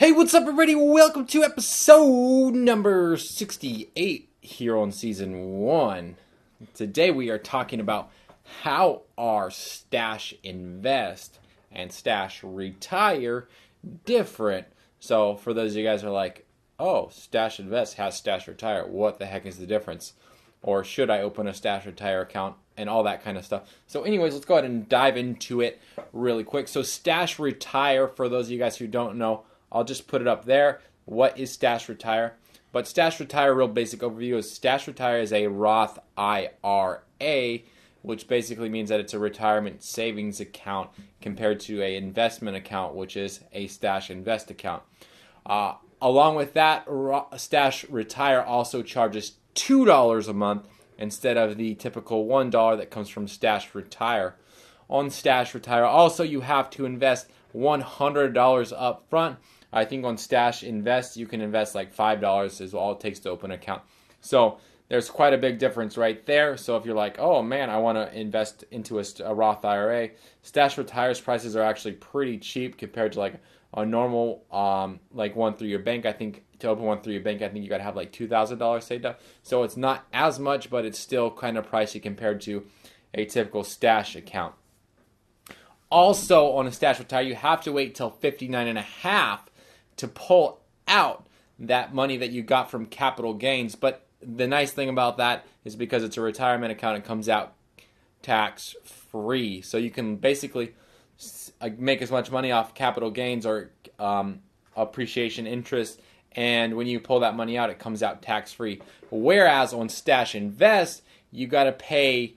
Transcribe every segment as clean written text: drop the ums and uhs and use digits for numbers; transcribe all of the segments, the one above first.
Hey, what's up, everybody? Welcome to episode number 68 here on season 1. Today we are talking about how are stash invest and stash retire different. So, for those of you guys who are like, oh, stash invest has stash retire, what the heck is the difference? Or should I open a stash retire account and all that kind of stuff? So anyways, let's go ahead and dive into it really quick. So stash retire, for those of you guys who don't know, I'll just put it up there. What is stash retire? But stash retire, real basic overview, is stash retire is a Roth IRA, which basically means that it's a retirement savings account compared to an investment account, which is a stash invest account. Along with that, stash retire also charges $2 a month instead of the typical $1 that comes from stash retire. On stash retire, also you have to invest $100 up front. I think on stash invest you can invest like $5 is all it takes to open an account. So there's quite a big difference right there. So if you're like, oh man, I want to invest into a Roth IRA, stash retire's prices are actually pretty cheap compared to like a normal like one through your bank. I think to open one through your bank, I think you got to have like $2,000 saved up. So it's not as much, but it's still kind of pricey compared to a typical stash account. Also, on a stash retire, you have to wait till 59 and a half to pull out that money that you got from capital gains. But the nice thing about that is because it's a retirement account, it comes out tax free. So you can basically make as much money off capital gains or appreciation interest, and when you pull that money out, it comes out tax free. Whereas on stash invest, you got to pay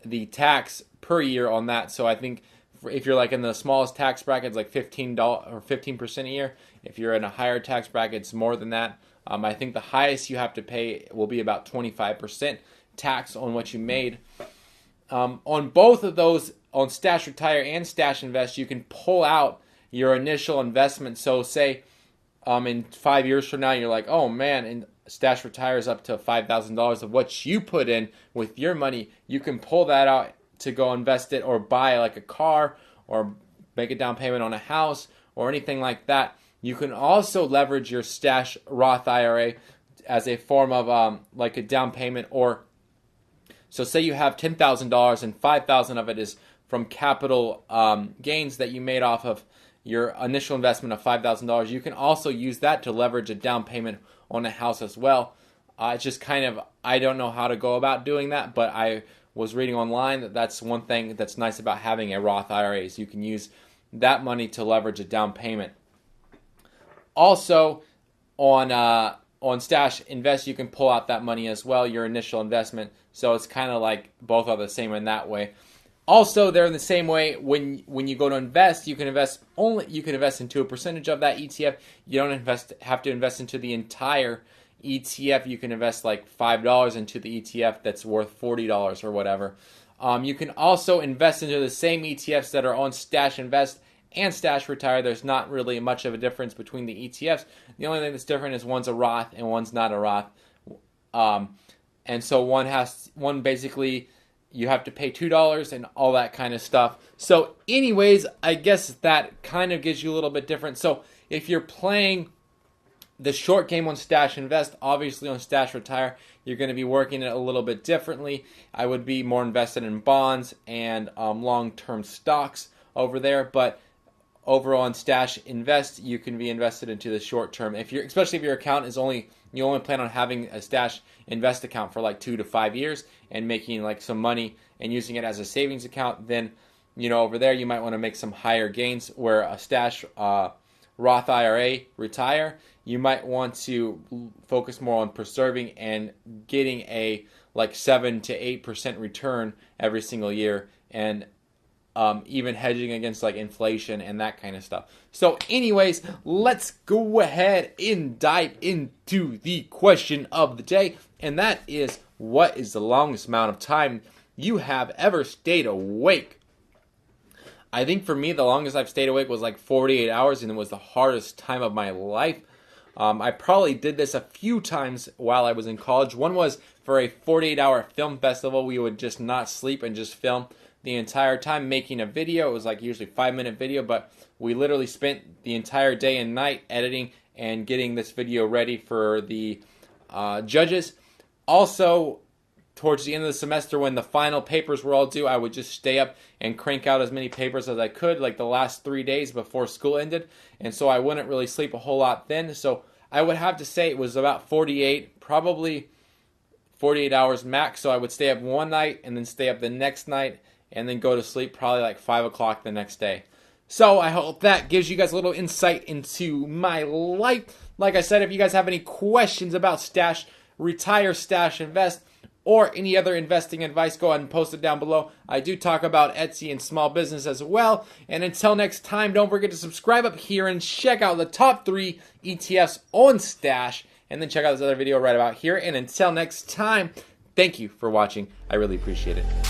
the tax per year on that. So I think if you're like in the smallest tax bracket, it's like $15 or 15% a year. If you're in a higher tax bracket, it's more than that. I think the highest you have to pay will be about 25% tax on what you made. On both of those, on stash retire and stash invest, you can pull out your initial investment. So say in 5 years from now, you're like, oh man, and stash retire is up to $5,000 of what you put in with your money. You can pull that out to go invest it or buy like a car or make a down payment on a house or anything like that. You can also leverage your stash Roth IRA as a form of like a down payment. Or so say you have $10,000 and $5,000 of it is from capital gains that you made off of your initial investment of $5,000. You can also use that to leverage a down payment on a house as well. It's just kind of, I don't know how to go about doing that, but I was reading online that that's one thing that's nice about having a Roth IRA is you can use that money to leverage a down payment. Also, on stash invest, you can pull out that money as well, your initial investment. So it's kind of like both are the same in that way. Also, they're in the same way when you go to invest, you can invest into a percentage of that ETF. You don't have to invest into the entire ETF. You can invest like $5 into the ETF that's worth $40 or whatever. You can also invest into the same ETFs that are on stash invest and stash retire. There's not really much of a difference between the ETFs. The only thing that's different is one's a Roth and one's not a Roth. And so one basically you have to pay $2 and all that kind of stuff. So anyways, I guess that kind of gives you a little bit different. So if you're playing the short game on stash invest, obviously on stash retire, you're going to be working it a little bit differently. I would be more invested in bonds and long-term stocks over there, but over on stash invest, you can be invested into the short term. Especially if your account is you only plan on having a stash invest account for like 2 to 5 years and making like some money and using it as a savings account, then over there you might want to make some higher gains. Where a stash Roth IRA retire, you might want to focus more on preserving and getting a like 7 to 8% return every single year, and even hedging against like inflation and that kind of stuff. So anyways, let's go ahead and dive into the question of the day, and that is, what is the longest amount of time you have ever stayed awake? I think for me, the longest I've stayed awake was like 48 hours, and it was the hardest time of my life. I probably did this a few times while I was in college. One was for a 48-hour film festival. We would just not sleep and just film the entire time making a video. It was like usually 5-minute video, but we literally spent the entire day and night editing and getting this video ready for the judges. Also, towards the end of the semester, when the final papers were all due, I would just stay up and crank out as many papers as I could, like the last 3 days before school ended. And so I wouldn't really sleep a whole lot then. So I would have to say it was about 48, probably 48 hours max. So I would stay up one night and then stay up the next night and then go to sleep probably like 5 o'clock the next day. So I hope that gives you guys a little insight into my life. Like I said, if you guys have any questions about stash, retire, stash, invest, or any other investing advice, go ahead and post it down below. I do talk about Etsy and small business as well. And until next time, don't forget to subscribe up here and check out the top 3 ETFs on Stash. And then check out this other video right about here. And until next time, thank you for watching. I really appreciate it.